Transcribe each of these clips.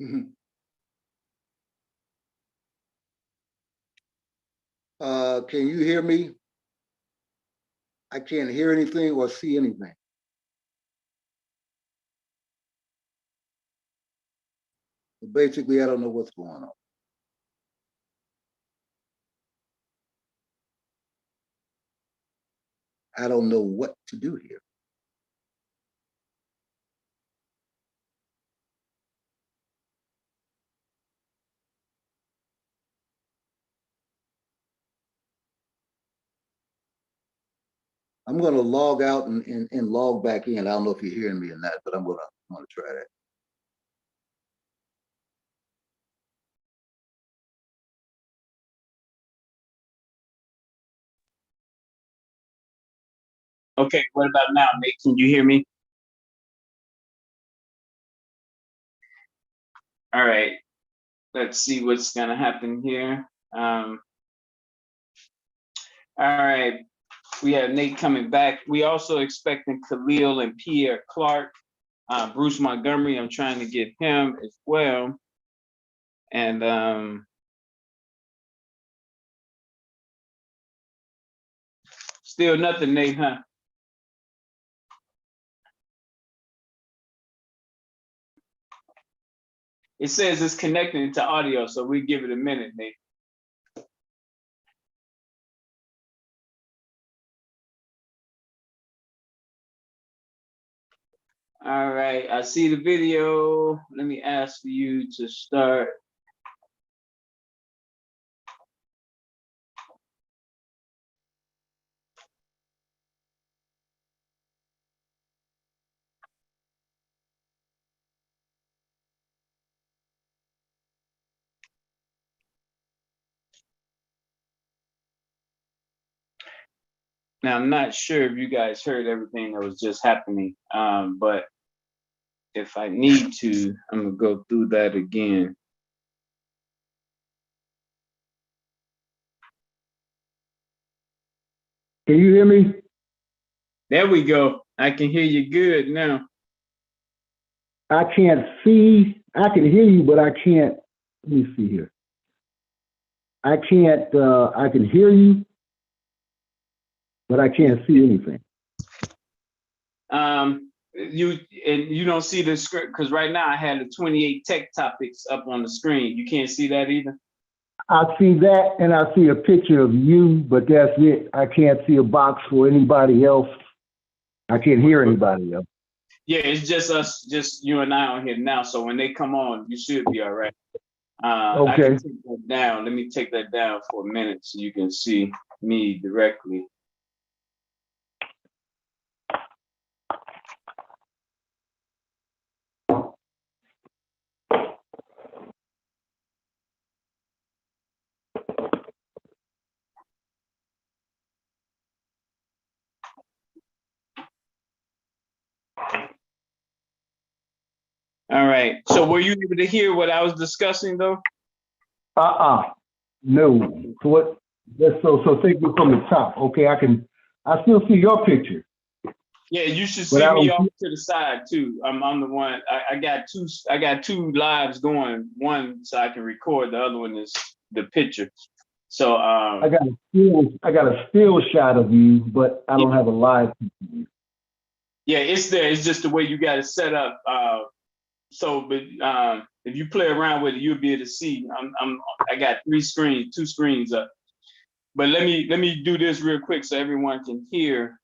Can you hear me? I can't hear anything or see anything. Basically, I don't know what's going on. I don't know what to do here. I'm going to log out and log back in. I don't know if you're hearing me or not, but I'm going to try that. Okay, what about now, Nate? Can you hear me? All right, let's see what's gonna happen here. All right, we have Nate coming back. We also expecting Khalil and Pierre Clark. Bruce Montgomery, I'm trying to get him as well. And still nothing, Nate, huh? It says it's connecting to audio, so we give it a minute, Nate. All right, I see the video. Let me ask for you to start. Now, I'm not sure if you guys heard everything that was just happening, but if I need to, I'm gonna go through that again. Can you hear me? There we go. I can hear you good now. I can't see. I can hear you, but I can't. Let me see here. I can't. I can hear you, but I can't see anything. You don't see the script because right now I had the 28 tech topics up on the screen. You can't see that either. I see that, and I see a picture of you, but that's it. I can't see a box for anybody else. I can't hear anybody else. Yeah, it's just us, just you and I on here now. So when they come on, you should be all right. Okay. I can take that down. Let me take that down for a minute so you can see me directly. All right. So were you able to hear what I was discussing though? No. So what? So take me from the top. Okay, I still see your picture. Yeah, you should see me off to the side too. I'm the one. I got two lives going. One so I can record. The other one is the picture. So I got a still shot of you, but I don't have a live picture. Yeah, it's there. It's just the way you got it set up. But if you play around with it, you'll be able to see. I got two screens up. But let me do this real quick so everyone can hear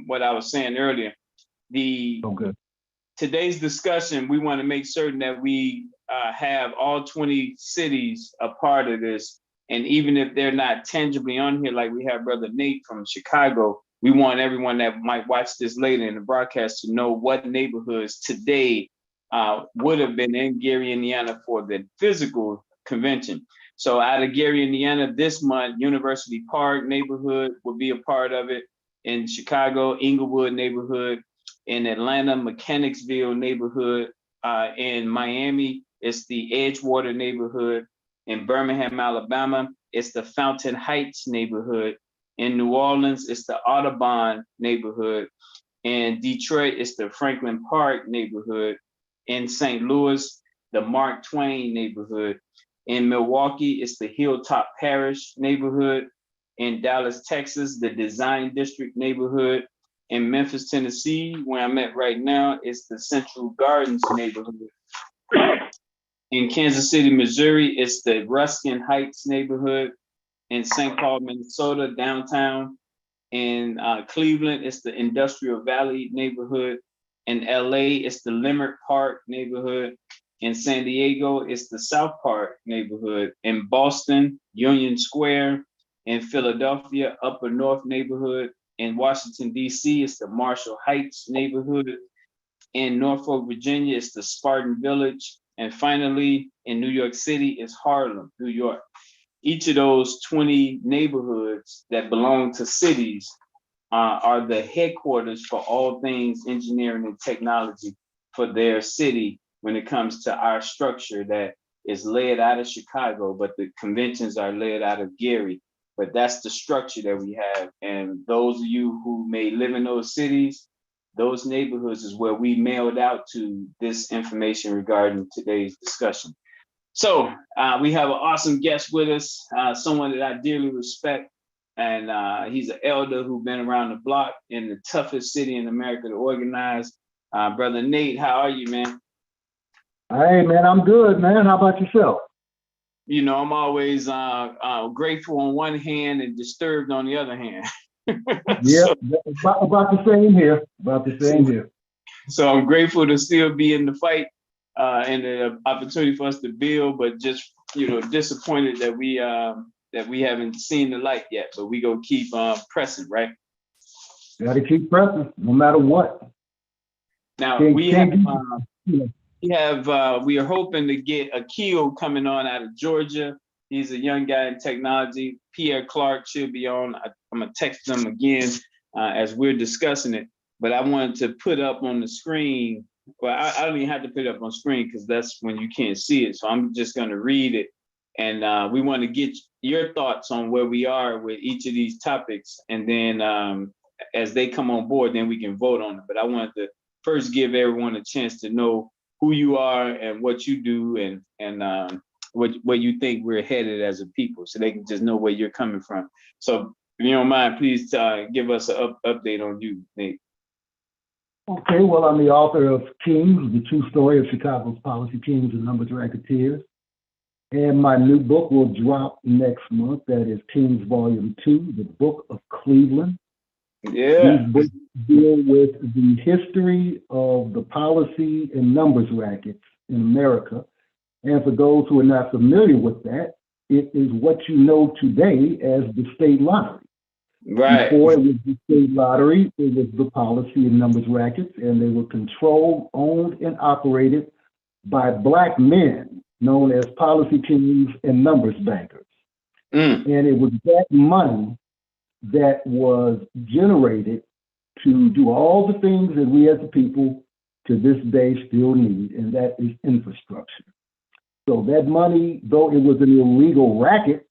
what I was saying earlier. Today's discussion, we want to make certain that we have all 20 cities a part of this. And even if they're not tangibly on here, like we have Brother Nate from Chicago, we want everyone that might watch this later in the broadcast to know what neighborhoods today would have been in Gary, Indiana for the physical convention. So out of Gary, Indiana, this month, University Park neighborhood will be a part of it. In Chicago, Inglewood neighborhood. In Atlanta, Mechanicsville neighborhood. In Miami, it's the Edgewater neighborhood. In Birmingham, Alabama, it's the Fountain Heights neighborhood. In New Orleans, it's the Audubon neighborhood. In Detroit, it's the Franklin Park neighborhood. In St. Louis, the Mark Twain neighborhood. In Milwaukee, it's the Hilltop Parish neighborhood. In Dallas, Texas, the Design District neighborhood. In Memphis, Tennessee, where I'm at right now, it's the Central Gardens neighborhood. In Kansas City, Missouri, it's the Ruskin Heights neighborhood. In St. Paul, Minnesota, downtown. In Cleveland, it's the Industrial Valley neighborhood. In LA, it's the Leimert Park neighborhood. In San Diego, it's the South Park neighborhood. In Boston, Union Square. In Philadelphia, Upper North neighborhood. In Washington, D.C., it's the Marshall Heights neighborhood. In Norfolk, Virginia, it's the Spartan Village. And finally, in New York City, it's Harlem, New York. Each of those 20 neighborhoods that belong to cities are the headquarters for all things engineering and technology for their city when it comes to our structure that is led out of Chicago, but the conventions are led out of Gary. But that's the structure that we have. And those of you who may live in those cities, those neighborhoods is where we mailed out to this information regarding today's discussion. So we have an awesome guest with us, someone that I dearly respect. And he's an elder who's been around the block in the toughest city in America to organize. Brother Nate, how are you, man? Hey, man, I'm good, man. How about yourself? You know, I'm always grateful on one hand and disturbed on the other hand. Yeah, about the same here. About the same here. So I'm grateful to still be in the fight and the opportunity for us to build, but just, you know, disappointed that we haven't seen the light yet. But we go keep pressing, right? Got to keep pressing, no matter what. Now we are hoping to get Akil coming on out of Georgia. He's a young guy in technology. Pierre Clark should be on. I'm gonna text them again as we're discussing it. But I wanted to put up on the screen. Well, I don't even have to put it up on screen because that's when you can't see it. So I'm just gonna read it. And we want to get your thoughts on where we are with each of these topics. And then as they come on board, then we can vote on it. But I wanted to first give everyone a chance to know who you are and what you do and what you think we're headed as a people, so they can just know where you're coming from. So if you don't mind, please give us an update on you, Nate. Okay, well, I'm the author of Kings, the true story of Chicago's policy kings and numbers racketeers. And my new book will drop next month. That is Kings Volume 2, the Book of Cleveland. Yeah. These books deal with the history of the policy and numbers rackets in America. And for those who are not familiar with that, it is what you know today as the state lottery. Right. Before it was the state lottery, it was the policy and numbers rackets, and they were controlled, owned, and operated by Black men known as policy kings and numbers bankers. And it was that money that was generated to do all the things that we as a people to this day still need, and that is infrastructure. So that money, though it was an illegal racket,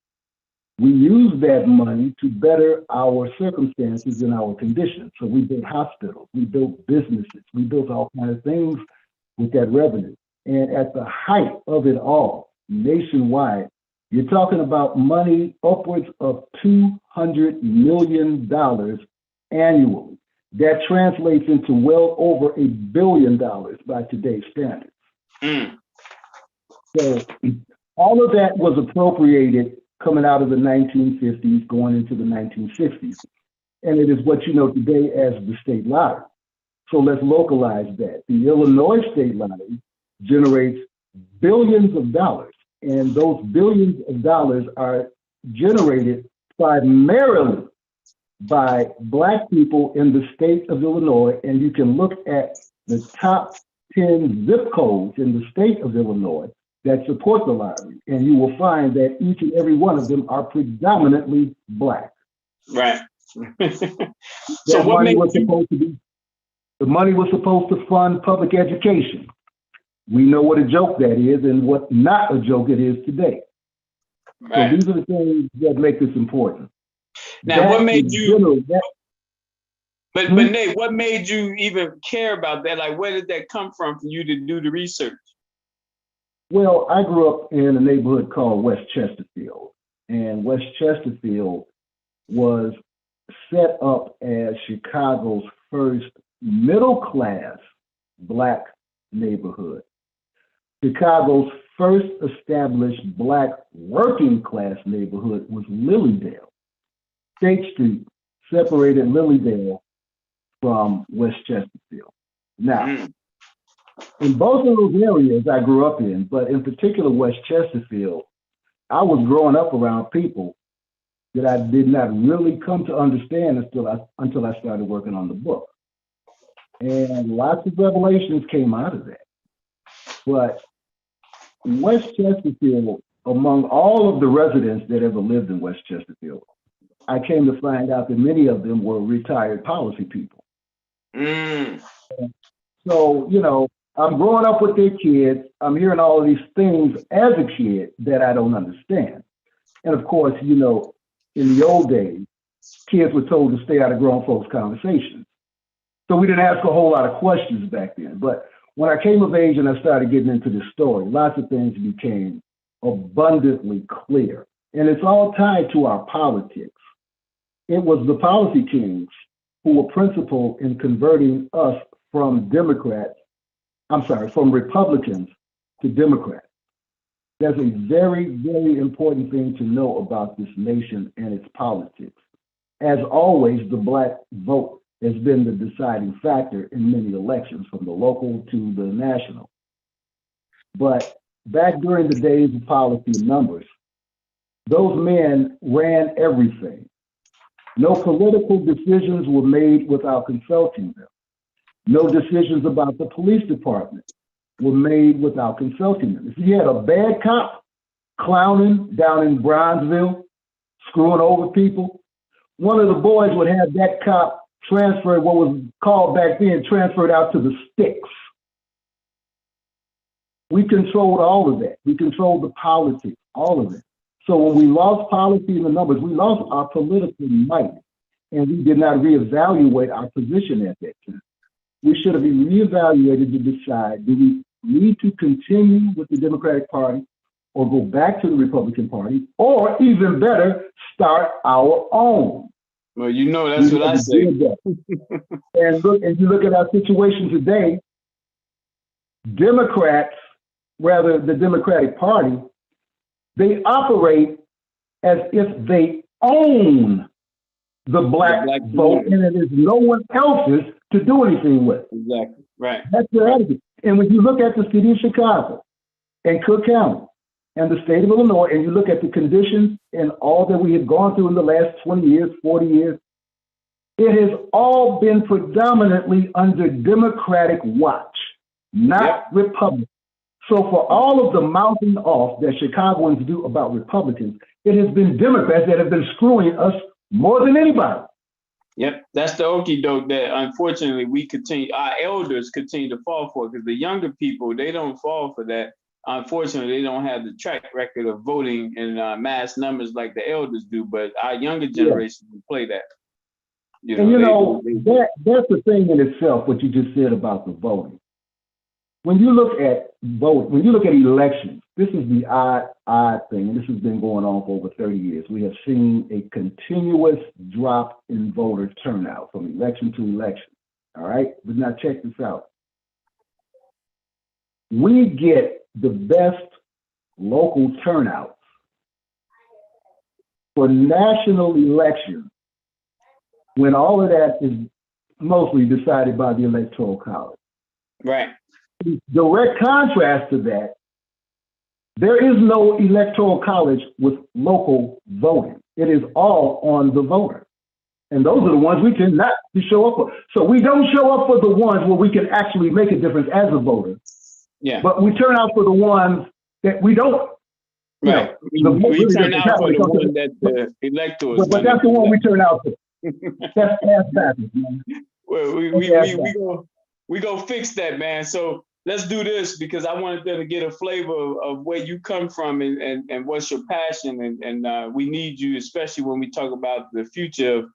we used that money to better our circumstances and our conditions. So we built hospitals, we built businesses, we built all kinds of things with that revenue. And at the height of it all, nationwide, you're talking about money upwards of $200 million annually. That translates into well over $1 billion by today's standards. So all of that was appropriated coming out of the 1950s, going into the 1960s. And it is what you know today as the state lottery. So let's localize that. The Illinois state lottery generates billions of dollars. And those billions of dollars are generated primarily by Black people in the state of Illinois. And you can look at the top 10 zip codes in the state of Illinois that support the lottery, and you will find that each and every one of them are predominantly Black. Right. So what money was supposed to be, the money was supposed to fund public education. We know what a joke that is and what not a joke it is today. Right. So these are the things that make this important. Now, that what made you? But Nate, what made you even care about that? Like, where did that come from for you to do the research? Well, I grew up in a neighborhood called West Chesterfield, and West Chesterfield was set up as Chicago's first middle class Black neighborhood. Chicago's first established Black working class neighborhood was Lilydale. State Street separated Lilydale from West Chesterfield. Now, in both of those areas I grew up in, but in particular West Chesterfield, I was growing up around people that I did not really come to understand until I started working on the book. And lots of revelations came out of that. But West Chesterfield, among all of the residents that ever lived in West Chesterfield, I came to find out that many of them were retired policy people. So, you know, I'm growing up with their kids. I'm hearing all of these things as a kid that I don't understand. And of course, you know, in the old days, kids were told to stay out of grown folks' conversations. So we didn't ask a whole lot of questions back then. But when I came of age and I started getting into this story, lots of things became abundantly clear. And it's all tied to our politics. It was the policy kings who were principal in converting us from Republicans to Democrats. That's a very, very important thing to know about this nation and its politics. As always, the Black vote has been the deciding factor in many elections, from the local to the national. But back during the days of policy and numbers, those men ran everything. No political decisions were made without consulting them. No decisions about the police department were made without consulting them. If you had a bad cop clowning down in Bronzeville, screwing over people, one of the boys would have that cop transferred, what was called back then, transferred out to the sticks. We controlled all of that. We controlled the politics, all of it. So when we lost policy in the numbers, we lost our political might, and we did not reevaluate our position at that time. We should have been reevaluated to decide, do we need to continue with the Democratic Party or go back to the Republican Party, or even better, start our own? Well, you know, that's what I say. And you look at our situation today, Democrats, rather the Democratic Party, they operate as if they own the black vote, and it is no one else's to do anything with. Exactly, right. That's their attitude. And when you look at the city of Chicago and Cook County and the state of Illinois, and you look at the conditions and all that we have gone through in the last 20 years, 40 years, it has all been predominantly under Democratic watch, not Republican. So for all of the mouthing off that Chicagoans do about Republicans, it has been Democrats that have been screwing us more than anybody. Yep, that's the okie doke that unfortunately our elders continue to fall for, because the younger people, they don't fall for that. Unfortunately, they don't have the track record of voting in mass numbers like the elders do, but our younger generation will play that. That's the thing in itself, what you just said about the voting. When you look at elections, this is the odd thing, and this has been going on for over 30 years. We have seen a continuous drop in voter turnout from election to election. All right, but now check this out. We get the best local turnouts for national elections when all of that is mostly decided by the Electoral College. Right. Direct contrast to that, there is no Electoral College with local voting. It is all on the voter. And those are the ones we tend not to show up for. So we don't show up for the ones where we can actually make a difference as a voter. Yeah. But we turn out for the ones that we don't. Right. We turn out for the one that the electors. But that's the one we turn out for. That's backwards, man. Well, we go fix that, man. So let's do this, because I wanted them to get a flavor of where you come from and what's your passion. And we need you, especially when we talk about the future of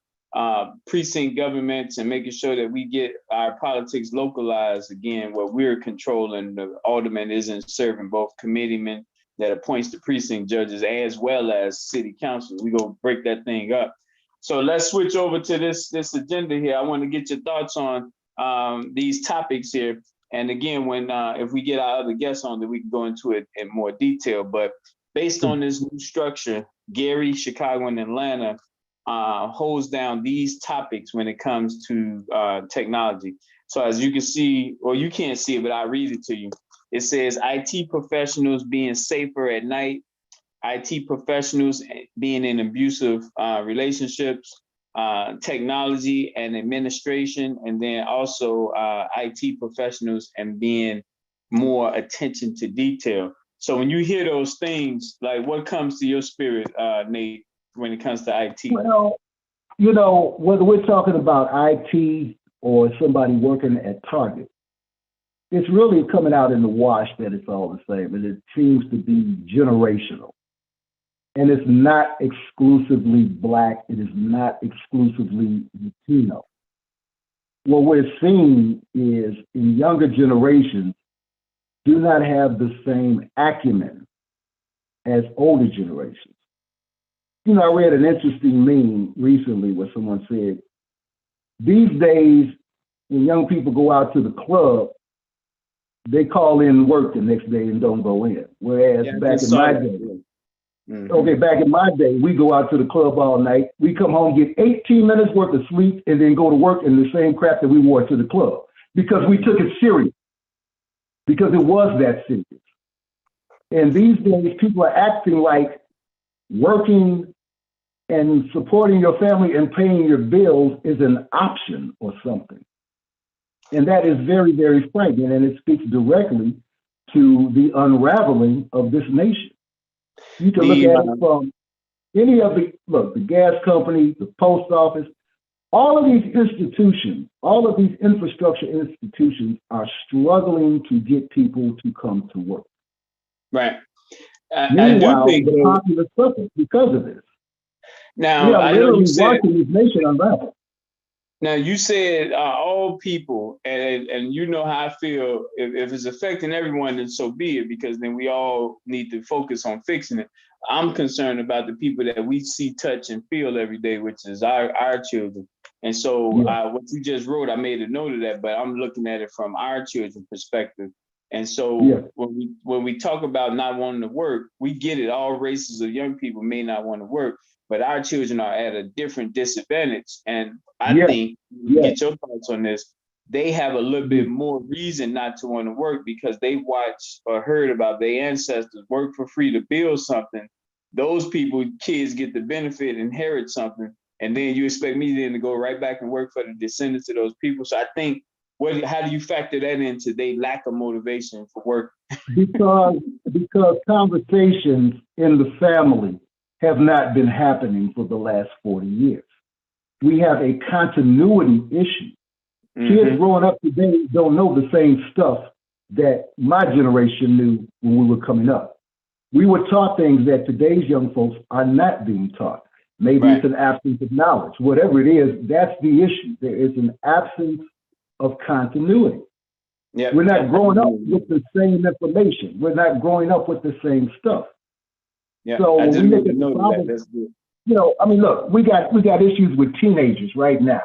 precinct governments and making sure that we get our politics localized again, where we're controlling. The alderman isn't serving both committeemen that appoints the precinct judges as well as city councils. We go break that thing up. So let's switch over to this agenda here. I want to get your thoughts on these topics here. And again, when if we get our other guests on, then we can go into it in more detail. But based on this new structure, Gary, Chicago, and Atlanta holds down these topics when it comes to technology. So as you can see, or you can't see it, but I'll read it to you. It says IT professionals being safer at night, IT professionals being in abusive relationships, technology and administration, and then also IT professionals and being more attention to detail. So when you hear those things, like what comes to your spirit, Nate, when it comes to IT? Well, you know, whether we're talking about IT or somebody working at Target, it's really coming out in the wash that it's all the same, and it seems to be generational. And it's not exclusively Black, it is not exclusively Latino. What we're seeing is in younger generations do not have the same acumen as older generations. You know, I read an interesting meme recently where someone said, these days, when young people go out to the club, they call in work the next day and don't go in. Whereas back in my day, back in my day, we go out to the club all night. We come home, get 18 minutes worth of sleep, and then go to work in the same crap that we wore to the club because we took it serious, because it was that serious. And these days, people are acting like working and supporting your family and paying your bills is an option or something. And that is very, very frightening, and it speaks directly to the unraveling of this nation. You can look at it from any of the gas company, the post office, all of these institutions, all of these infrastructure institutions are struggling to get people to come to work. Right. Meanwhile, the populace suffers because of this. Now, we are literally watching this nation unravel. Now, you said all people, and you know how I feel. If it's affecting everyone, then so be it, because then we all need to focus on fixing it. I'm concerned about the people that we see, touch, and feel every day, which is our children. And so what you just wrote, I made a note of that, but I'm looking at it from our children's perspective. And so when we talk about not wanting to work, we get it. All races of young people may not want to work, but our children are at a different disadvantage. And I think, get your thoughts on this, they have a little bit more reason not to want to work because they watched or heard about their ancestors work for free to build something. Those people, kids get the benefit, inherit something, and then you expect me then to go right back and work for the descendants of those people. So I think, how do you factor that into their lack of motivation for work? Because conversations in the family have not been happening for the last 40 years. We have a continuity issue. Kids growing up today don't know the same stuff that my generation knew when we were coming up. We were taught things that today's young folks are not being taught. Maybe it's an absence of knowledge. Whatever it is, that's the issue. There is an absence of continuity. We're not growing up with the same information. We're not growing up with the same stuff. So when we look at the problem, you know, I mean, look, we got issues with teenagers right now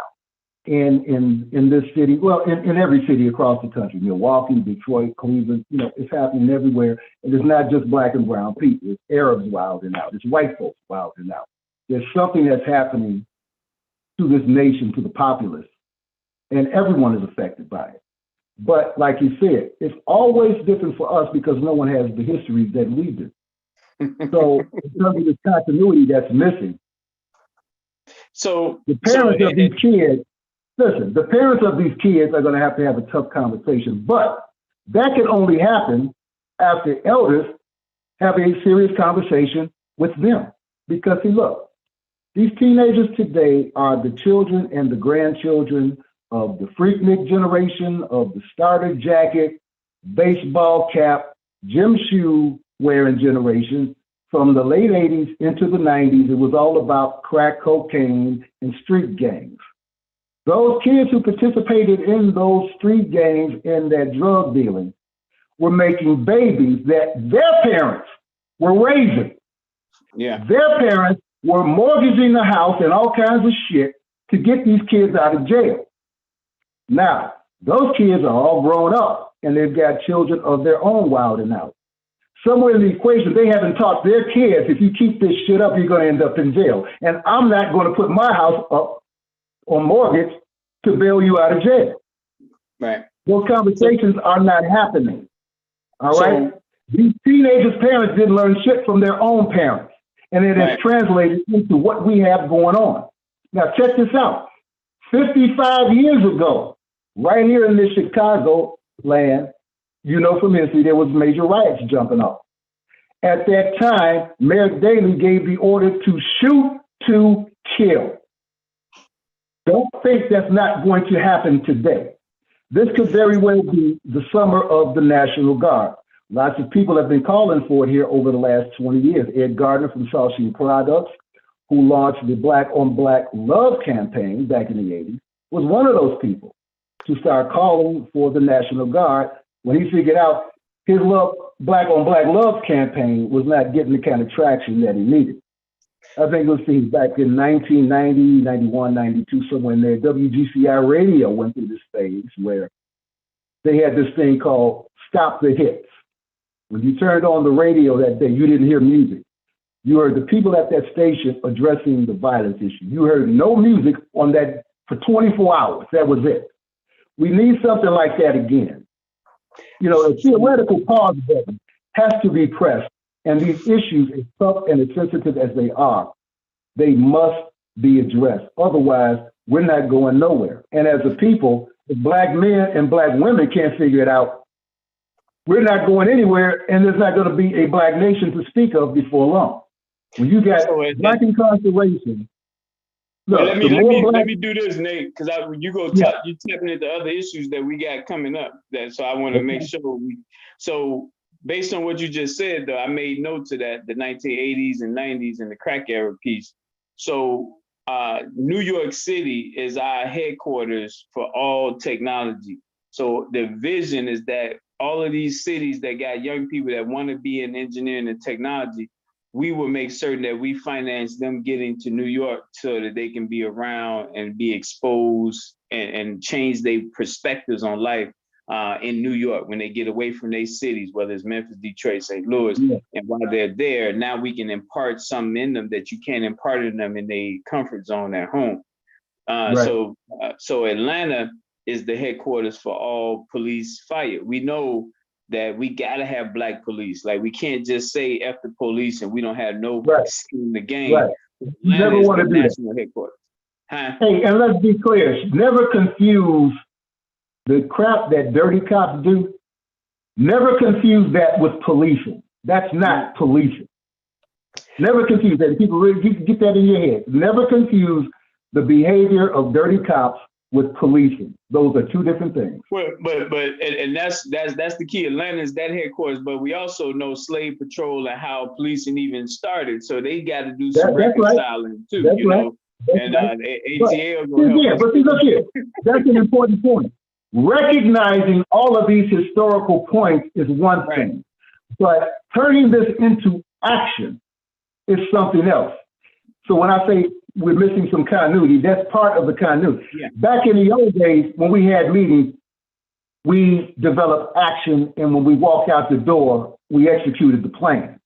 in this city. Well, in every city across the country, Milwaukee, Detroit, Cleveland. You know, it's happening everywhere. And it's not just Black and brown people. It's Arabs wilding out. It's white folks wilding out. There's something that's happening to this nation, to the populace, and everyone is affected by it. But like you said, it's always different for us because no one has the history that we do. So in terms of this continuity that's missing, so the parents of these kids, listen, the parents of these kids are going to have a tough conversation, but that can only happen after elders have a serious conversation with them. Because see, look, these teenagers today are the children and the grandchildren of the Freaknik generation, of the starter jacket, baseball cap, gym shoe wearing generation, from the late 80s into the 90s, it was all about crack cocaine and street gangs. Those kids who participated in those street gangs and that drug dealing were making babies that their parents were raising. Yeah. Their parents were mortgaging the house and all kinds of shit to get these kids out of jail. Now, those kids are all grown up and they've got children of their own wilding out. Somewhere in the equation, they haven't taught their kids, if you keep this shit up, you're going to end up in jail. And I'm not going to put my house up on mortgage to bail you out of jail. Right. Those conversations are not happening. All right. These teenagers' parents didn't learn shit from their own parents. And it has translated into what we have going on. Now, check this out. 55 years ago, right here in this Chicago land, you know, from history, there was major riots jumping off. At that time, Mayor Daley gave the order to shoot to kill. Don't think that's not going to happen today. This could very well be the summer of the National Guard. Lots of people have been calling for it here over the last 20 years. Ed Gardner from Saucier Products, who launched the Black on Black Love campaign back in the 80s, was one of those people to start calling for the National Guard when he figured out his Black on Black Love campaign was not getting the kind of traction that he needed. I think it was back in 1990, 91, 92, somewhere in there, WGCI radio went through this phase where they had this thing called Stop the Hits. When you turned on the radio that day, you didn't hear music. You heard the people at that station addressing the violence issue. You heard no music on that for 24 hours. That was it. We need something like that again. You know, a theoretical pause button has to be pressed. And these issues, as tough and as sensitive as they are, they must be addressed. Otherwise, we're not going nowhere. And as a people, if Black men and Black women can't figure it out, we're not going anywhere, and there's not going to be a Black nation to speak of before long. When you got Black incarceration, look, let me do this, Nate, because you tapping into other issues that we got coming up. So I want to make sure So based on what you just said, though, I made notes of that, the 1980s and 90s and the crack era piece. So New York City is our headquarters for all technology. So the vision is that all of these cities that got young people that want to be in engineering and technology, we will make certain that we finance them getting to New York so that they can be around and be exposed and change their perspectives on life in New York when they get away from their cities, whether it's Memphis, Detroit, St. Louis. Yeah. And while they're there, now we can impart something in them that you can't impart in them in their comfort zone at home. So Atlanta is the headquarters for all police fire. We know that we gotta have Black police. Like we can't just say F the police and we don't have no skin in the game. Right. You never want to do that. Headquarters. Huh? Hey, and let's be clear, never confuse the crap that dirty cops do. Never confuse that with policing. That's not policing. Never confuse that. People really get that in your head. Never confuse the behavior of dirty cops with policing. Those are two different things. Well, but that's the key. Atlanta is that headquarters, but we also know Slave Patrol and how policing even started. So they got to do some reconciling too, that's you know. And ATL will help. But see, look here. That's an important point. Recognizing all of these historical points is one thing, but turning this into action is something else. So when I say we're missing some continuity, that's part of the continuity. Yeah. Back in the old days, when we had meetings, we developed action, and when we walked out the door, we executed the plan.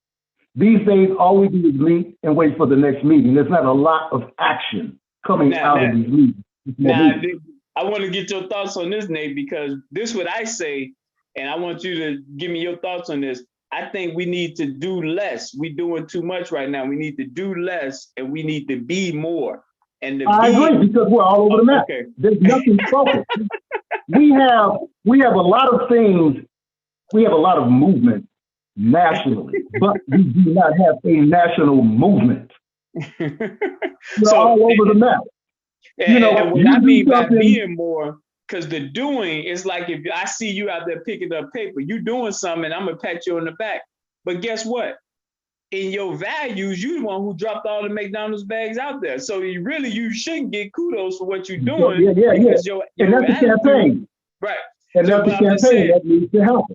These days, all we do is meet and wait for the next meeting. There's not a lot of action coming out of these meetings. I want to get your thoughts on this, Nate, because this is what I say, and I want you to give me your thoughts on this. I think we need to do less. We're doing too much right now. We need to do less, and we need to be more. And I agree, because we're all over the map. Okay. There's nothing focused. we have a lot of things. We have a lot of movement nationally, but we do not have a national movement. We're all over the map. And what I mean by being more, because the doing is like if I see you out there picking up paper, you doing something, and I'm gonna pat you on the back. But guess what? in your values, you the one who dropped all the McDonald's bags out there. So you shouldn't get kudos for what you're doing. Because your and that's attitude, the campaign. Right. And that's the campaign that needs to happen.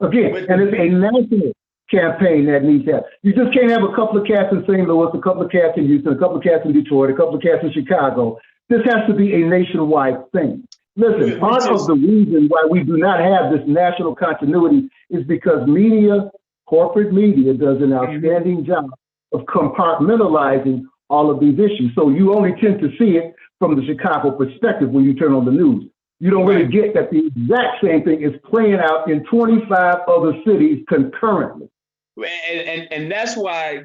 Again, and it's a national campaign that needs to happen. You just can't have a couple of cats in St. Louis, a couple of cats in Houston, a couple of cats in Detroit, a couple of cats in Chicago. This has to be a nationwide thing. Listen, part of the reason why we do not have this national continuity is because media, corporate media, does an outstanding job of compartmentalizing all of these issues. So you only tend to see it from the Chicago perspective when you turn on the news. You don't really get that the exact same thing is playing out in 25 other cities concurrently. And that's why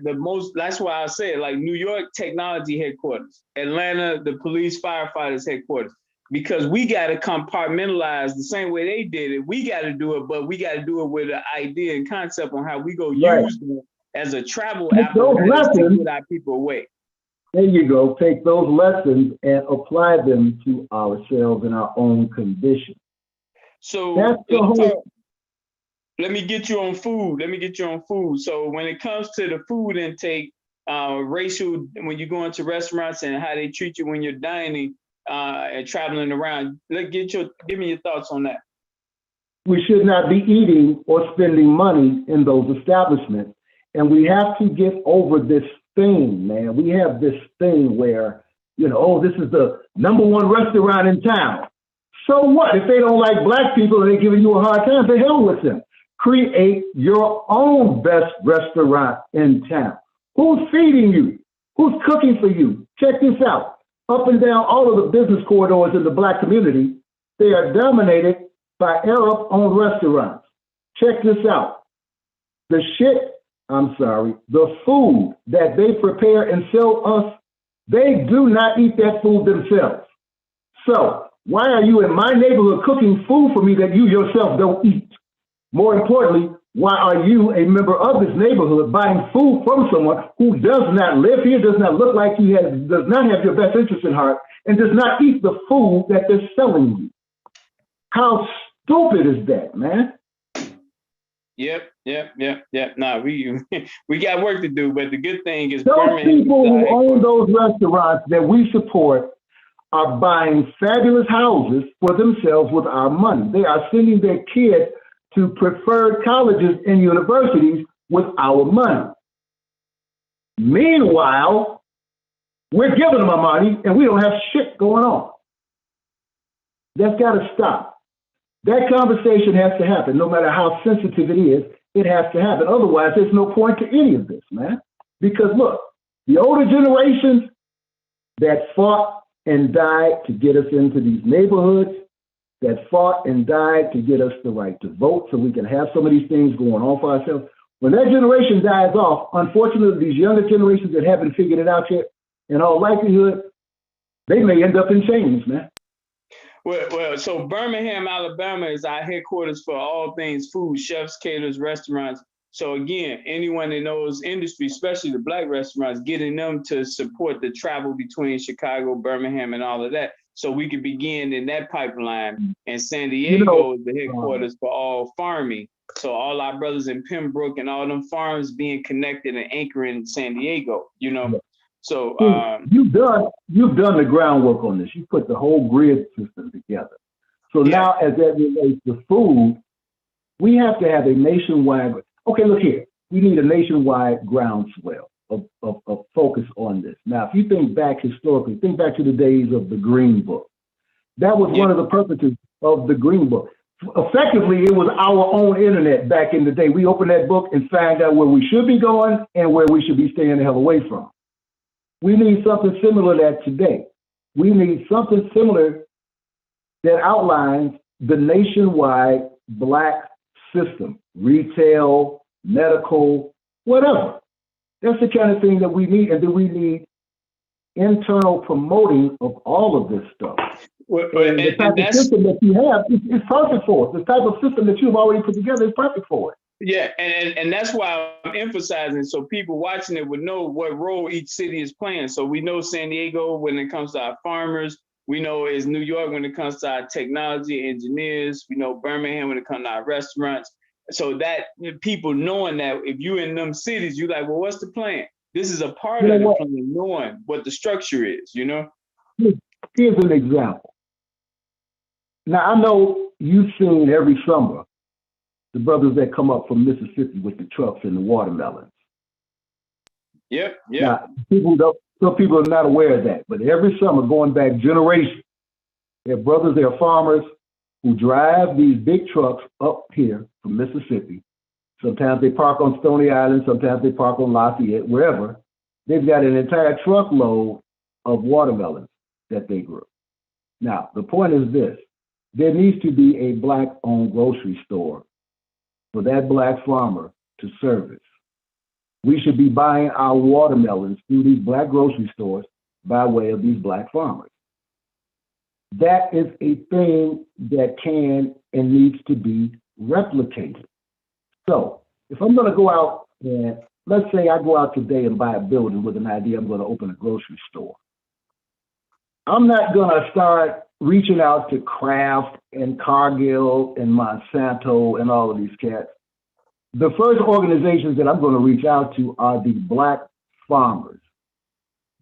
that's why I say it, like New York technology headquarters, Atlanta, the police firefighters headquarters, because we got to compartmentalize the same way they did it. We got to do it, but we got to do it with an idea and concept on how we go use them as a travel apparatus to get our people away. There you go. Take those lessons and apply them to ourselves and our own condition. So that's the whole. Let me get you on food. So when it comes to the food intake, racial, when you go into restaurants and how they treat you when you're dining and traveling around, give me your thoughts on that. We should not be eating or spending money in those establishments. And we have to get over this thing, man. We have this thing where, this is the #1 restaurant in town. So what? If they don't like black people and they're giving you a hard time, the hell with them. Create your own best restaurant in town. Who's feeding you? Who's cooking for you? Check this out. Up and down all of the business corridors in the black community, they are dominated by Arab-owned restaurants. Check this out. The food that they prepare and sell us, they do not eat that food themselves. So why are you in my neighborhood cooking food for me that you yourself don't eat? More importantly, why are you, a member of this neighborhood, buying food from someone who does not live here, does not look like does not have your best interest in heart, and does not eat the food that they're selling you? How stupid is that, man? Yep. Nah, we got work to do, but the good thing is those people who own those restaurants that we support are buying fabulous houses for themselves with our money. They are sending their kids to preferred colleges and universities with our money. Meanwhile, we're giving them our money and we don't have shit going on. That's got to stop. That conversation has to happen. No matter how sensitive it is, it has to happen. Otherwise, there's no point to any of this, man. Because look, the older generations that fought and died to get us into these neighborhoods, that fought and died to get us the right to vote so we can have some of these things going on for ourselves. When that generation dies off, unfortunately, these younger generations that haven't figured it out yet, in all likelihood, they may end up in chains, man. Well, so Birmingham, Alabama is our headquarters for all things food, chefs, caterers, restaurants. So again, anyone that knows industry, especially the black restaurants, getting them to support the travel between Chicago, Birmingham, and all of that. So we can begin in that pipeline. And San Diego is the headquarters for all farming. So all our brothers in Pembroke and all them farms being connected and anchoring San Diego, So you've done the groundwork on this. You put the whole grid system together. So now as that relates to food, we have to have a nationwide, okay, look here. We need a nationwide groundswell of focus on this. Now, if you think back historically, think back to the days of the Green Book. That was one of the purposes of the Green Book. Effectively, it was our own internet back in the day. We opened that book and found out where we should be going and where we should be staying the hell away from. We need something similar to that today. We need something similar that outlines the nationwide black system, retail, medical, whatever. That's the kind of thing that we need. And then we need internal promoting of all of this stuff. And the type of system that you have is perfect for it. The type of system that you've already put together is perfect for it. Yeah, and that's why I'm emphasizing so people watching it would know what role each city is playing. So we know San Diego when it comes to our farmers. We know it's New York when it comes to our technology engineers. We know Birmingham when it comes to our restaurants. so that people knowing that if you in them cities, you like, well, what's the plan? This is a part You know of the what? plan, knowing what the structure is, you know? Here's an example. Now, I know you've seen every summer the brothers that come up from Mississippi with the trucks and the watermelons. Yep. Now, some people are not aware of that, but every summer, going back generations, there are brothers, there are farmers who drive these big trucks up here from Mississippi. Sometimes they park on Stony Island, sometimes they park on Lafayette, wherever. They've got an entire truckload of watermelons that they grew. Now, the point is this: there needs to be a Black-owned grocery store for that Black farmer to service. We should be buying our watermelons through these Black grocery stores by way of these Black farmers. That is a thing that can and needs to be replicated. So if I'm going to go out and let's say I go out today and buy a building with an idea I'm going to open a grocery store. I'm not going to start reaching out to Kraft and Cargill and Monsanto and all of these cats. The first organizations that I'm going to reach out to are the Black farmers.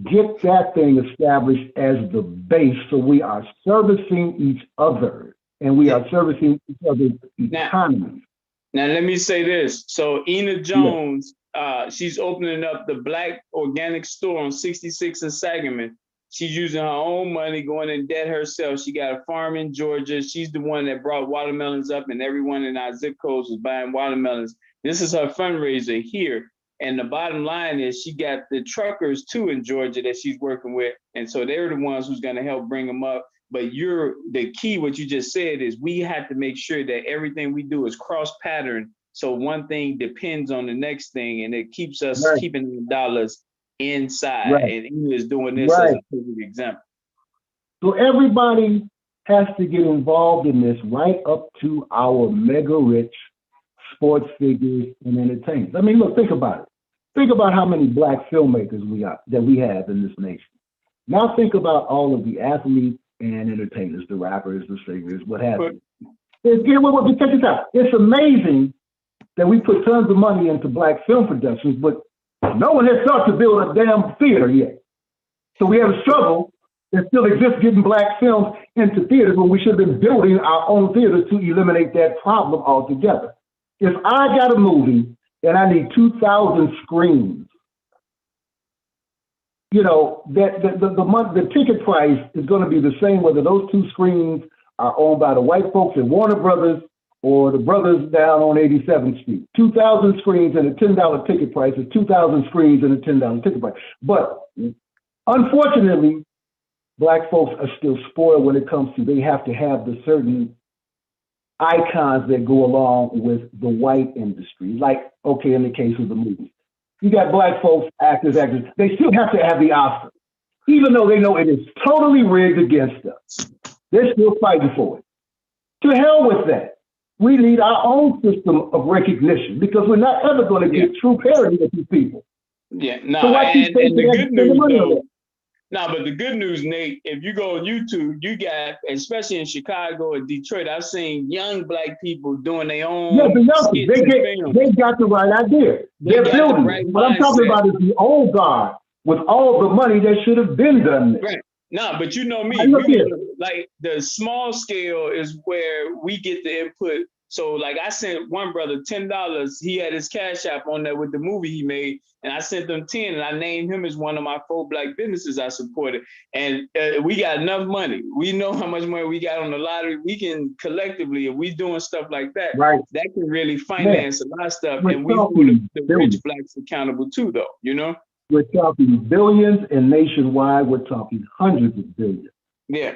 Get that thing established as the base so we are servicing each other and we are servicing each other's economies. Now, let me say this. So Ena Jones, she's opening up the Black organic store on 66 and Sangamon. She's using her own money, going in debt herself. She got a farm in Georgia. She's the one that brought watermelons up, and everyone in our zip codes was buying watermelons. This is her fundraiser here. And the bottom line is she got the truckers too in Georgia that she's working with. And so they're the ones who's going to help bring them up. But the key, what you just said, is we have to make sure that everything we do is cross pattern. So one thing depends on the next thing, and it keeps us keeping the dollars inside. And Ena is doing this as a perfect example. So everybody has to get involved in this, right up to our mega rich sports figures and entertainers. I mean, look, think about it. Think about how many Black filmmakers that we have in this nation. Now think about all of the athletes and entertainers, the rappers, the singers, what have you. Check this out. It's amazing that we put tons of money into Black film productions, but no one has started to build a damn theater yet. So we have a struggle that still exists getting Black films into theaters when we should have been building our own theaters to eliminate that problem altogether. If I got a movie and I need 2,000 screens, you know, the ticket price is going to be the same whether those two screens are owned by the white folks at Warner Brothers or the brothers down on 87th Street. 2,000 screens and a $10 ticket price is 2,000 screens and a $10 ticket price. But unfortunately, Black folks are still spoiled when it comes to they have to have the certain icons that go along with the white industry. Like, okay, in the case of the movie, you got Black folks, actors, they still have to have the Oscar. Even though they know it is totally rigged against us. They're still fighting for it. To hell with that. We need our own system of recognition because we're not ever going to get true parity with these people. Yeah, no, so and the good news though, but the good news, Nate, if you go on YouTube, you got, especially in Chicago and Detroit, I've seen young Black people doing their own. Yeah, they got the right idea. They're building. What I'm talking about is the old guard with all the money that should have been done there. Right. No, but you know me, like the small scale is where we get the input. So like I sent one brother $10. He had his Cash App on there with the movie he made, and I sent them 10, and I named him as one of my 4 Black businesses I supported. And we got enough money. We know how much money we got on the lottery. We can collectively, if we doing stuff like that, that can really finance a lot of stuff. And we hold the rich Blacks accountable too, though, you know? We're talking billions, and nationwide, we're talking hundreds of billions. Yeah.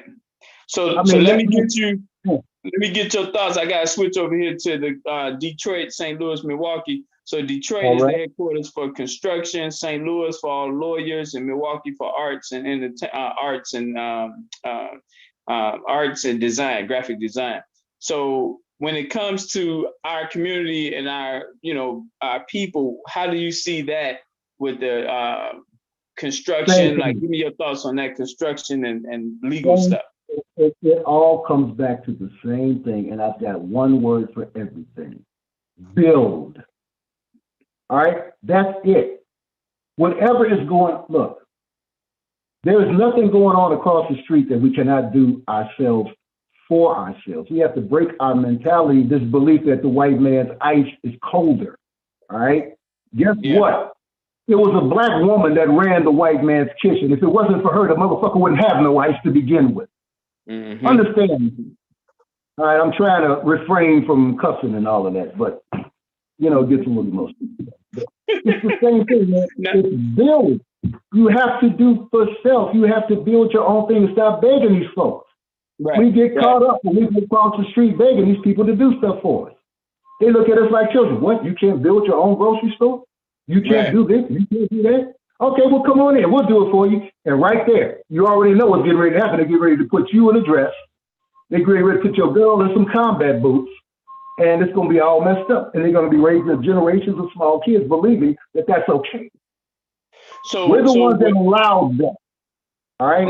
So let me get your thoughts. I got to switch over here to the Detroit, St. Louis, Milwaukee. So Detroit is the headquarters for construction, St. Louis for all lawyers, and Milwaukee for arts and arts and design, graphic design. So when it comes to our community and our people, how do you see that with the construction? Like, give me your thoughts on that construction and legal stuff. It all comes back to the same thing, and I've got one word for everything: build. All right, that's it. Whatever is going, look, there is nothing going on across the street that we cannot do ourselves for ourselves. We have to break our mentality, this belief that the white man's ice is colder. All right, guess what? It was a black woman that ran the white man's kitchen. If it wasn't for her, the motherfucker wouldn't have no ice to begin with. Mm-hmm. Understand? All right, I'm trying to refrain from cussing and all of that, but you know, it gets a little emotional. It's the same thing, man. It's build. You have to do for self. You have to build your own thing and stop begging these folks. Right. We get caught up when we go across the street begging these people to do stuff for us. They look at us like children. What? You can't build your own grocery store? You can't do this? You can't do that? Okay, well, come on in. We'll do it for you. And right there, you already know what's getting ready to happen. They get ready to put you in a dress. They get ready to put your girl in some combat boots. And it's going to be all messed up. And they're going to be raising generations of small kids believing that that's okay. So we're the ones that allowed that. All right?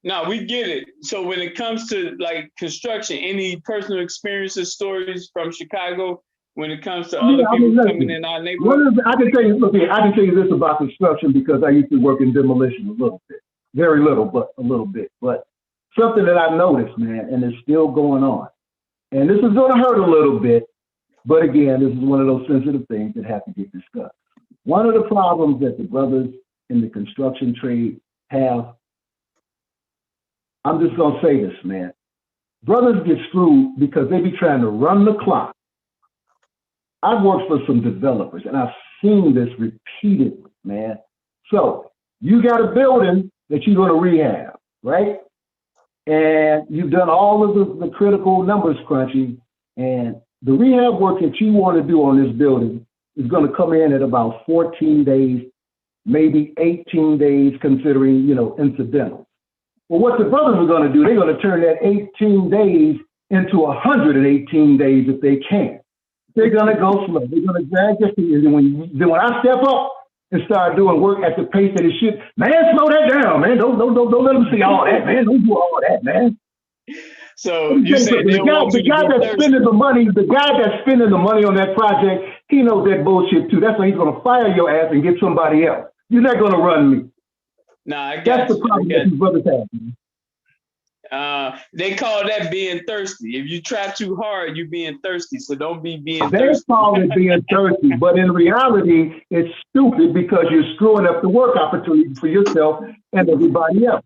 No, we get it. So when it comes to like construction, any personal experiences, stories from Chicago, when it comes to other people coming in our neighborhood? I can tell you this about construction because I used to work in demolition a little bit. Very little, but a little bit. But something that I noticed, man, and it's still going on. And this is going to hurt a little bit, but again, this is one of those sensitive things that have to get discussed. One of the problems that the brothers in the construction trade have, I'm just going to say this, man. Brothers get screwed because they be trying to run the clock. I've worked for some developers and I've seen this repeatedly, man. So you got a building that you're going to rehab, right? And you've done all of the critical numbers crunching, and the rehab work that you want to do on this building is going to come in at about 14 days, maybe 18 days, considering, you know, incidentals. Well, what the brothers are going to do, they're going to turn that 18 days into 118 days if they can. They're going to go slow. They're going to drag their feet. And when I step up and start doing work at the pace that it should, man, slow that down, man. Don't let them see all that, man. Don't do all that, man. So you say the guy that's spending the money, on that project, he knows that bullshit too. That's why he's going to fire your ass and get somebody else. You're not going to run me. Nah, that's the problem that these brothers have. They call that being thirsty. If you try too hard, you're being thirsty. So don't be being thirsty. They call it being thirsty, but in reality, it's stupid because you're screwing up the work opportunity for yourself and everybody else.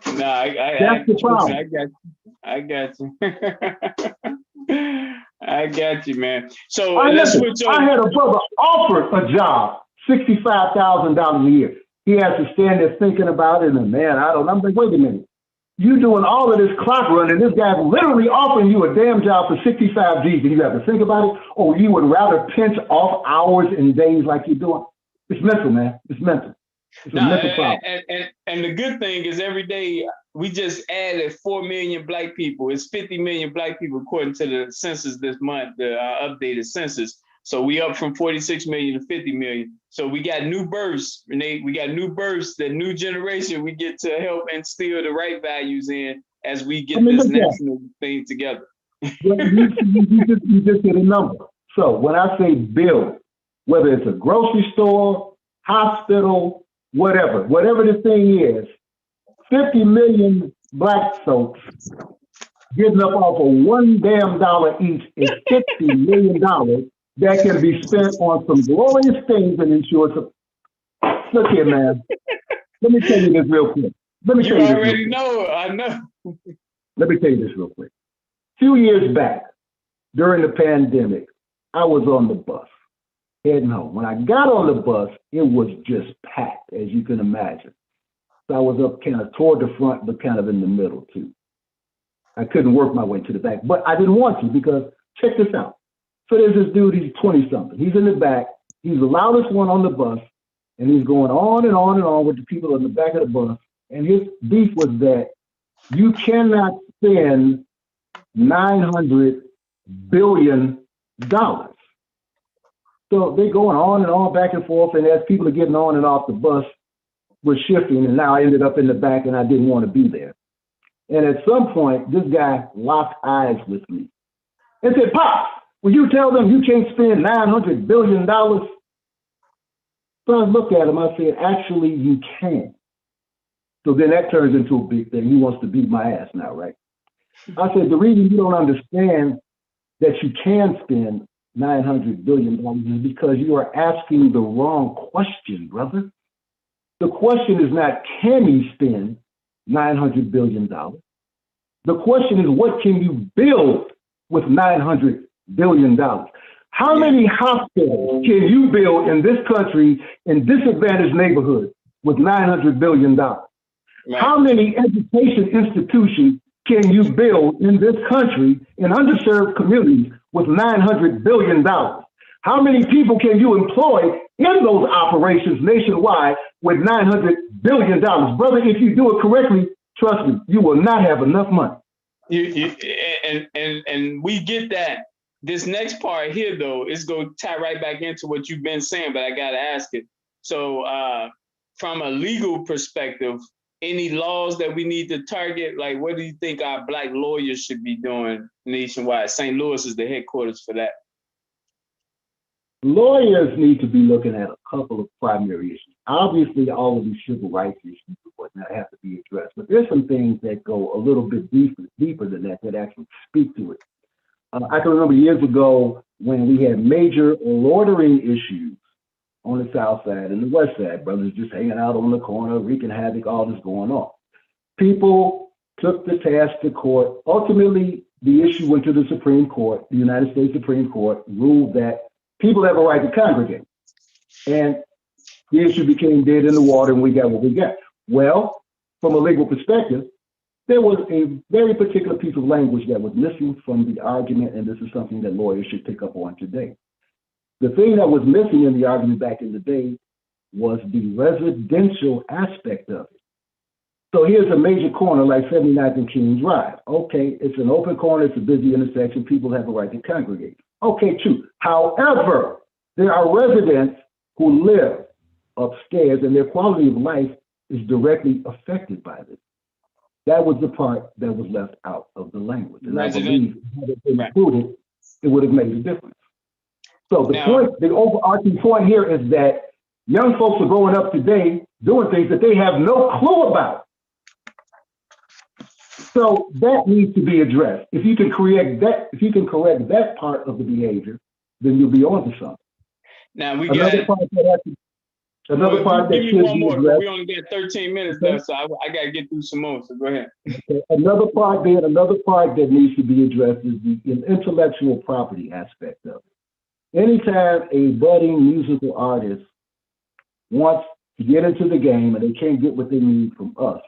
Nah, that's the problem. I got you. I got you, man. So I had a brother offered a job, $65,000 a year. He has to stand there thinking about it, and man, I'm like, wait a minute. You doing all of this clock running, this guy's literally offering you a damn job for 65 G's, and you have to think about it, or you would rather pinch off hours and days like you're doing. It's mental, man. It's mental. It's a mental problem. And the good thing is every day we just added 4 million black people. It's 50 million black people according to the census this month, the updated census. So we up from 46 million to 50 million. So we got new births, Renee. We got new births. The new generation, we get to help instill the right values in as we get this national thing together. You just hit a number. So when I say build, whether it's a grocery store, hospital, whatever the thing is, 50 million black folks getting up off of $1 damn each is $50 million that can be spent on some glorious things and ensure some. Look here, man. Let me tell you this real quick. You already know. I know. Let me tell you this real quick. A few years back, during the pandemic, I was on the bus heading home. When I got on the bus, it was just packed, as you can imagine. So I was up kind of toward the front, but kind of in the middle too. I couldn't work my way to the back, but I didn't want to because check this out. So there's this dude, he's 20-something. He's in the back. He's the loudest one on the bus, and he's going on and on and on with the people in the back of the bus. And his beef was that you cannot spend $900 billion. So they're going on and on, back and forth, and as people are getting on and off the bus, we're shifting, and now I ended up in the back, and I didn't want to be there. And at some point, this guy locked eyes with me and said, "Pops, When you tell them you can't spend $900 billion, so I look at him, I said, actually, you can. So then that turns into a big thing. He wants to beat my ass now, right? I said, the reason you don't understand that you can spend $900 billion is because you are asking the wrong question, brother. The question is not, can he spend $900 billion? The question is, what can you build with $900 billion? How many hospitals can you build in this country in disadvantaged neighborhoods with $900 billion? Right. How many education institutions can you build in this country in underserved communities with $900 billion? How many people can you employ in those operations nationwide with $900 billion? Brother, if you do it correctly, trust me, you will not have enough money. And we get that. This next part here, though, is going to tie right back into what you've been saying, but I got to ask it. So from a legal perspective, any laws that we need to target? Like, what do you think our Black lawyers should be doing nationwide? St. Louis is the headquarters for that. Lawyers need to be looking at a couple of primary issues. Obviously, all of these civil rights issues have to be addressed, but there's some things that go a little bit deeper than that actually speak to it. I can remember years ago when we had major loitering issues on the south side and the west side, brothers just hanging out on the corner, wreaking havoc, all this going on. People took the task to court. Ultimately, the issue went to the Supreme Court. The United States Supreme Court ruled that people have a right to congregate. And the issue became dead in the water, and we got what we got. Well, from a legal perspective, there was a very particular piece of language that was missing from the argument, and this is something that lawyers should pick up on today. The thing that was missing in the argument back in the day was the residential aspect of it. So here's a major corner like 79th and Kings Drive. Okay, it's an open corner, it's a busy intersection, people have a right to congregate. Okay, true. However, there are residents who live upstairs and their quality of life is directly affected by this. That was the part that was left out of the language. And I believe had it been included, it would have made a difference. So the overarching point here is that young folks are growing up today doing things that they have no clue about. So that needs to be addressed. If you can correct that part of the behavior, then you'll be on to something. Now we got another part that give me one more. We only got 13 minutes left, so I got to get through some more. So go ahead. Okay. Another part that needs to be addressed is the intellectual property aspect of it. Anytime a budding musical artist wants to get into the game and they can't get what they need from us,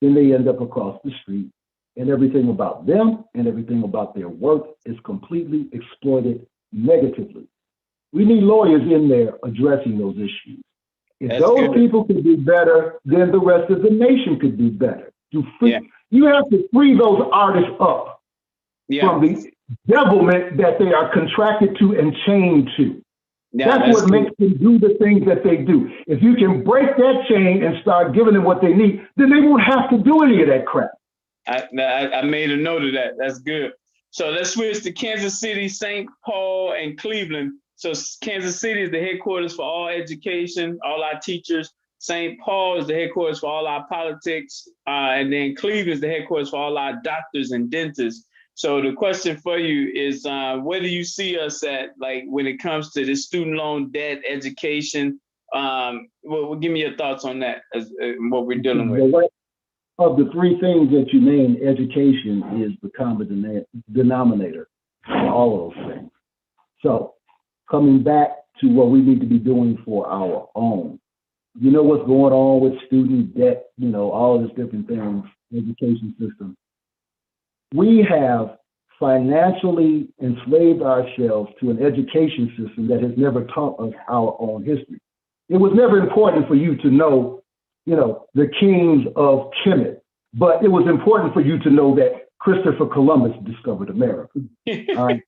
then they end up across the street, and everything about them and everything about their work is completely exploited negatively. We need lawyers in there addressing those issues. If those people could do better, then the rest of the nation could do better. You have to free those artists up from the devilment that they are contracted to and chained to. That's what makes them do the things that they do. If you can break that chain and start giving them what they need, then they won't have to do any of that crap. I made a note of that. That's good. So let's switch to Kansas City, St. Paul, and Cleveland. So Kansas City is the headquarters for all education, all our teachers. St. Paul is the headquarters for all our politics. And then Cleveland is the headquarters for all our doctors and dentists. So the question for you is, where do you see us at, like when it comes to the student loan debt, education? Well, give me your thoughts on that, as what we're dealing with. Of the three things that you named, education is the common denominator for all of those things. So coming back to what we need to be doing for our own, you know what's going on with student debt, you know, all of these different things, education system. We have financially enslaved ourselves to an education system that has never taught us our own history. It was never important for you to know, you know, the kings of Kemet, but it was important for you to know that Christopher Columbus discovered America. All right?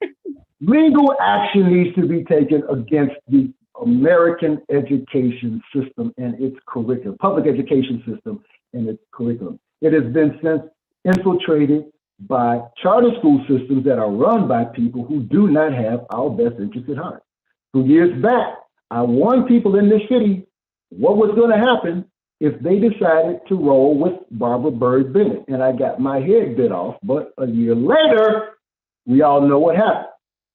Legal action needs to be taken against the American education system and its curriculum, public education system and its curriculum. It has been since infiltrated by charter school systems that are run by people who do not have our best interest at heart. 2 years back, I warned people in this city what was going to happen if they decided to roll with Barbara Byrd Bennett. And I got my head bit off, but a year later, we all know what happened.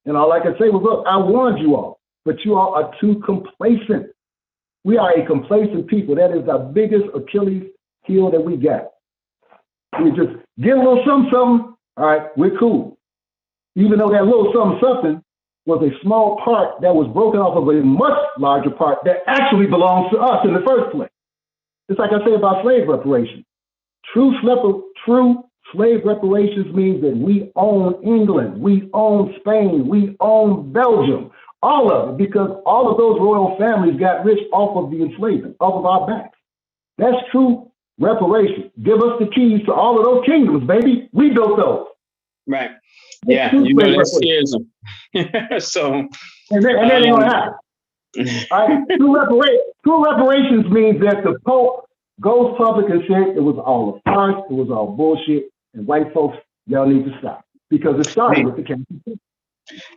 And all I can say was, look, I warned you all, but you all are too complacent. We are a complacent people. That is our biggest Achilles heel that we got. We just get a little something, something, all right, we're cool. Even though that little something, something was a small part that was broken off of a much larger part that actually belongs to us in the first place. It's like I say about slave reparations. True slave reparations means that we own England, we own Spain, we own Belgium, all of it, because all of those royal families got rich off of the enslavement, off of our backs. That's true reparations. Give us the keys to all of those kingdoms, baby. We built those. Right. Yeah, you know that scares them. So, and that ain't gonna happen. All right? True reparations means that the Pope goes public and said it was all a farce, it was all bullshit, and white folks, y'all need to stop because it started with the Catholic Church.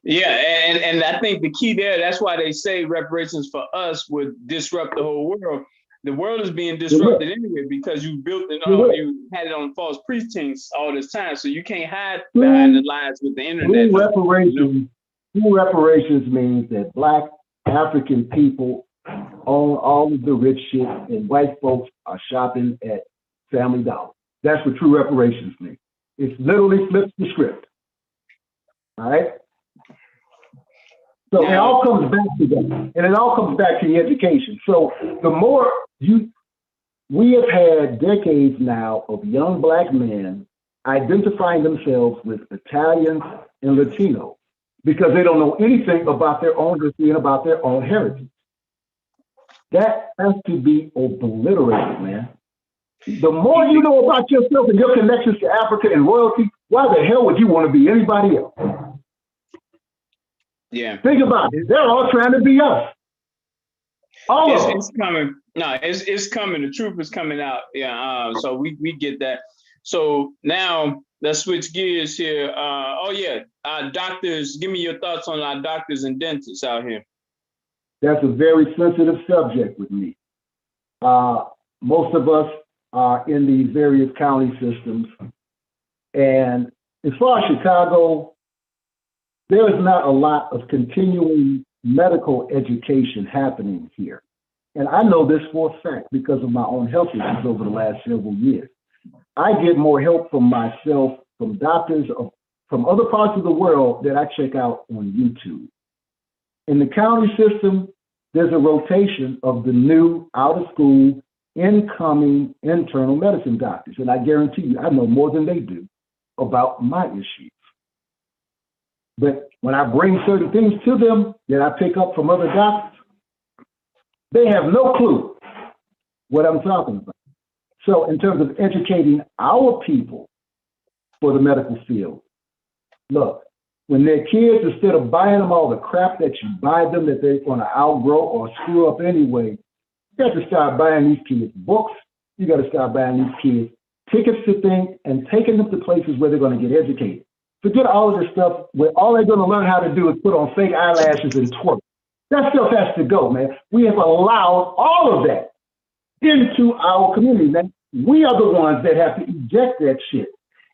Yeah, and I think the key there, that's why they say reparations for us would disrupt the whole world. The world is being disrupted anyway because you built it on, you had it on false pretense all this time. So you can't hide behind the lies with the internet. True reparations means that Black African people own all of the rich shit and white folks are shopping at Family Dollar. That's what true reparations mean. It literally flips the script. All right? So it all comes back to that. And it all comes back to the education. So the more we have had decades now of young Black men identifying themselves with Italians and Latinos because they don't know anything about their own history and about their own heritage. That has to be obliterated, man. The more you know about yourself and your connections to Africa and royalty, why the hell would you want to be anybody else? Yeah. Think about it. They're all trying to be us. It's coming. No, it's coming. The truth is coming out. Yeah. So we get that. So now let's switch gears here. Doctors, give me your thoughts on our doctors and dentists out here. That's a very sensitive subject with me. Most of us are in these various county systems. And as far as Chicago, there is not a lot of continuing medical education happening here. And I know this for a fact because of my own health issues over the last several years. I get more help from myself, from doctors from other parts of the world that I check out on YouTube. In the county system, there's a rotation of the new out-of-school, incoming internal medicine doctors. And I guarantee you, I know more than they do about my issues. But when I bring certain things to them that I pick up from other doctors, they have no clue what I'm talking about. So in terms of educating our people for the medical field, look, when they're kids, instead of buying them all the crap that you buy them that they're going to outgrow or screw up anyway, you got to start buying these kids books. You got to start buying these kids tickets to things and taking them to places where they're going to get educated. Forget all of this stuff where all they're going to learn how to do is put on fake eyelashes and twerk. That stuff has to go, man. We have allowed all of that into our community, man. We are the ones that have to eject that shit.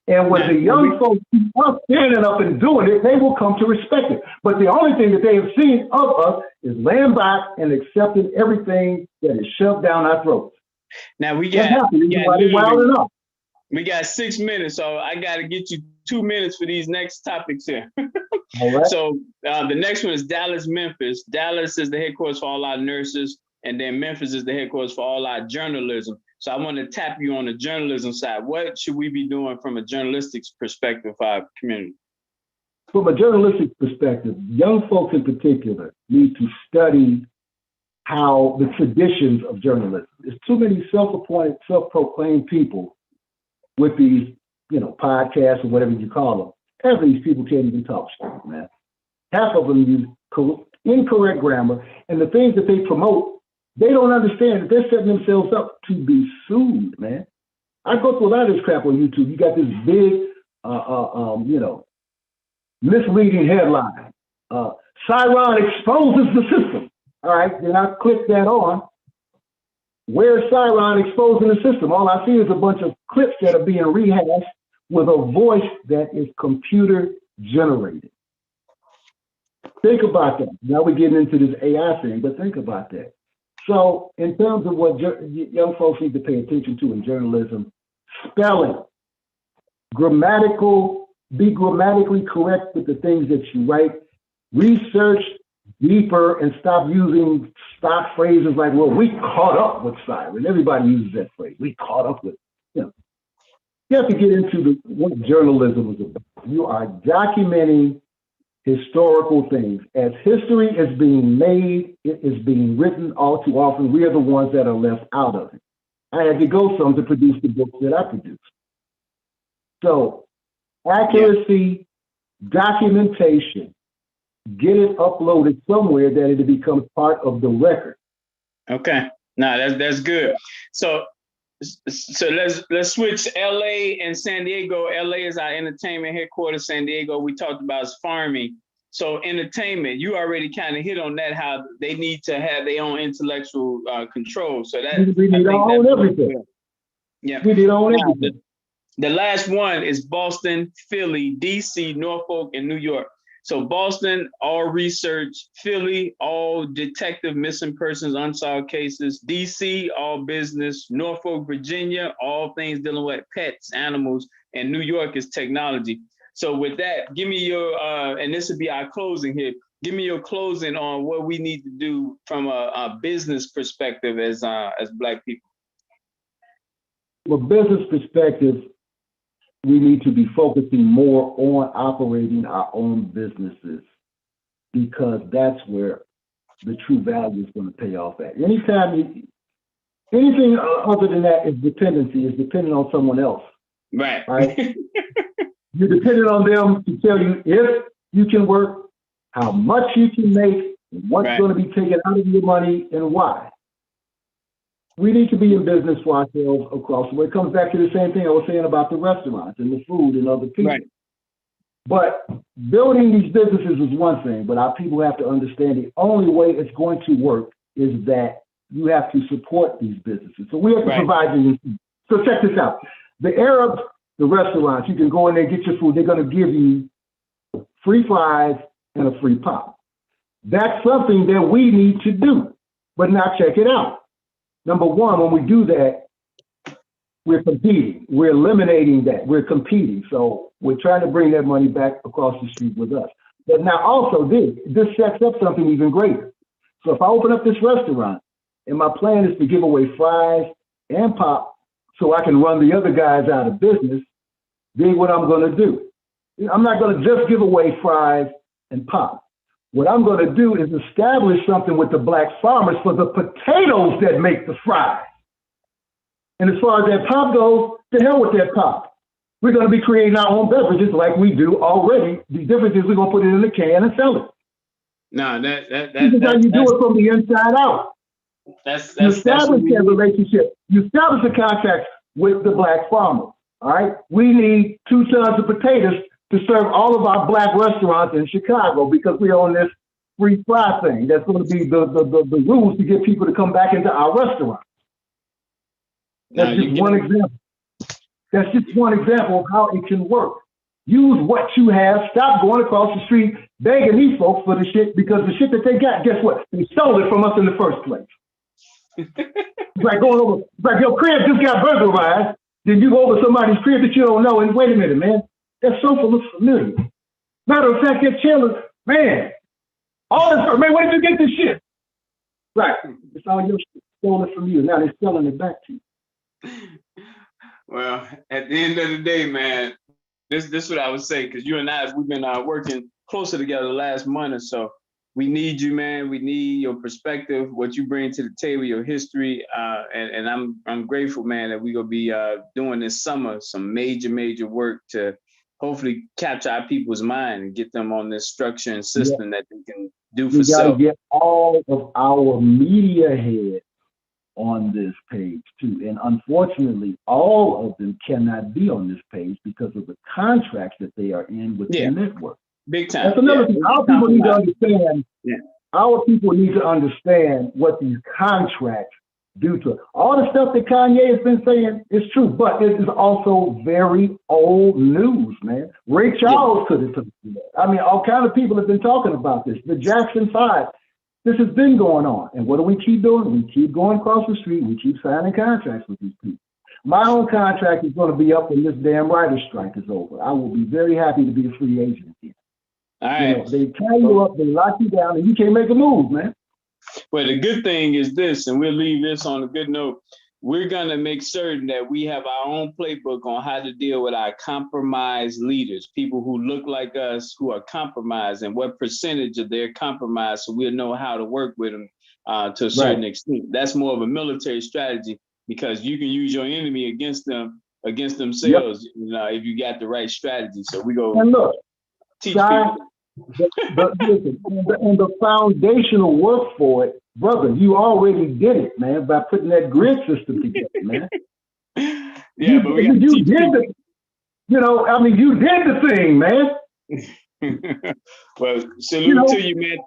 And when the young folks are standing up and doing it, they will come to respect it. But the only thing that they have seen of us is laying back and accepting everything that is shoved down our throats. Now we got 6 minutes, so I got to get you 2 minutes for these next topics here. All right. So the next one is Dallas, Memphis. Dallas is the headquarters for all our nurses, and then Memphis is the headquarters for all our journalism. So I want to tap you on the journalism side. What should we be doing from a journalistic perspective for our community? From a journalistic perspective, young folks in particular need to study how the traditions of journalism. There's too many self-appointed, self-proclaimed people with these, podcasts or whatever you call them. Half of these people can't even talk straight, man. Half of them use incorrect grammar, and the things that they promote, they don't understand that they're setting themselves up to be sued, man. I go through a lot of this crap on YouTube. You got this big misleading headline. Cyron exposes the system. All right, then I click that on. Where's Cyron exposing the system? All I see is a bunch of clips that are being rehashed with a voice that is computer generated. Think about that. Now we're getting into this AI thing, but think about that. So in terms of what young folks need to pay attention to in journalism, spelling, be grammatically correct with the things that you write, research deeper and stop using stock phrases like, well, we caught up with Cyron. Everybody uses that phrase. We caught up with, you have to get into what journalism is about. You are documenting historical things. As history is being made, it is being written all too often. We are the ones that are left out of it. I had to go some to produce the books that I produced. So accuracy, documentation, get it uploaded somewhere that it becomes part of the record. Okay, no, that's good. So let's switch LA and San Diego. LA is our entertainment headquarters. San Diego, we talked about is farming. So entertainment, you already kind of hit on that, how they need to have their own intellectual control. So that we need to own everything. Yeah, we need to own everything. The last one is Boston, Philly, DC, Norfolk, and New York. So Boston, all research. Philly, all detective missing persons, unsolved cases. DC, all business. Norfolk, Virginia, all things dealing with pets, animals. And New York is technology. So with that, give me your, and this will be our closing here. Give me your closing on what we need to do from a business perspective as Black people. From a business perspective, we need to be focusing more on operating our own businesses, because that's where the true value is going to pay off at. Anything other than that is dependency, is dependent on someone else. Right. You're dependent on them to tell you if you can work, how much you can make, what's going to be taken out of your money, and why. We need to be in business for ourselves across the way. It comes back to the same thing I was saying about the restaurants and the food and other people. Right. But building these businesses is one thing, but our people have to understand the only way it's going to work is that you have to support these businesses. So we have to provide them. So check this out. The Arabs, the restaurants, you can go in there and get your food. They're going to give you free fries and a free pop. That's something that we need to do. But now check it out. Number one, when we do that, we're competing. We're eliminating that. We're competing. So we're trying to bring that money back across the street with us. But now also this sets up something even greater. So if I open up this restaurant and my plan is to give away fries and pop so I can run the other guys out of business, then what I'm going to do, I'm not going to just give away fries and pop. What I'm going to do is establish something with the Black farmers for the potatoes that make the fries. And as far as that pop goes, to hell with that pop. We're going to be creating our own beverages like we do already. The difference is we're going to put it in a can and sell it. No, this is how you do it from the inside out. You establish that relationship. You establish a contract with the Black farmer. All right. We need 2 tons of potatoes to serve all of our Black restaurants in Chicago, because we're on this free fry thing. That's going to be the rules to get people to come back into our restaurants. That's just one example. That's just one example of how it can work. Use what you have. Stop going across the street begging these folks for the shit, because the shit that they got, guess what? They stole it from us in the first place. It's like going over, it's like your crib just got burglarized. Then you go over somebody's crib that you don't know, and wait a minute, man. That sofa looks familiar. Matter of fact, that chair looks, man, all this, man, where did you get this shit? Right. It's all your shit, stolen from you. Now they're selling it back to you. Well, at the end of the day, man, this is what I would say, because you and I, we've been working closer together the last month or so. We need you, man. We need your perspective, what you bring to the table, your history, and I'm grateful, man, that we're gonna be doing this summer some major work to hopefully capture our people's mind and get them on this structure and system that they can do for self. We got to get all of our media heads on this page too. And unfortunately, all of them cannot be on this page because of the contracts that they are in with the network. Big time. That's another thing. Our people need to understand. Our people need to understand what these contracts do to it. All the stuff that Kanye has been saying is true, but it is also very old news, man. Ray Charles could have took it. I mean, all kinds of people have been talking about this. The Jackson 5. This has been going on. And what do we keep doing? We keep going across the street. We keep signing contracts with these people. My own contract is going to be up when this damn writer's strike is over. I will be very happy to be a free agent again. All right. You know, they tie you up, they lock you down, and you can't make a move, man. Well, the good thing is this, and we'll leave this on a good note. We're going to make certain that we have our own playbook on how to deal with our compromised leaders, people who look like us, who are compromised, and what percentage of their compromise, so we'll know how to work with them to a certain extent. That's more of a military strategy, because you can use your enemy against them, against themselves, you know, if you got the right strategy. So we go and look, teach people. And the foundational work for it, brother, you already did it, man, by putting that grid system together, man. But we got you did it. You know, I mean, you did the thing, man. Well, salute to you, man.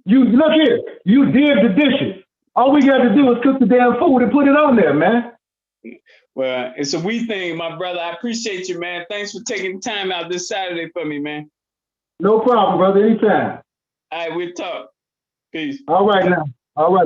You look here, you did the dishes. All we got to do is cook the damn food and put it on there, man. Well, it's a we thing, my brother. I appreciate you, man. Thanks for taking time out this Saturday for me, man. No problem, brother. Anytime. All right, we'll talk. Peace. All right now. All right.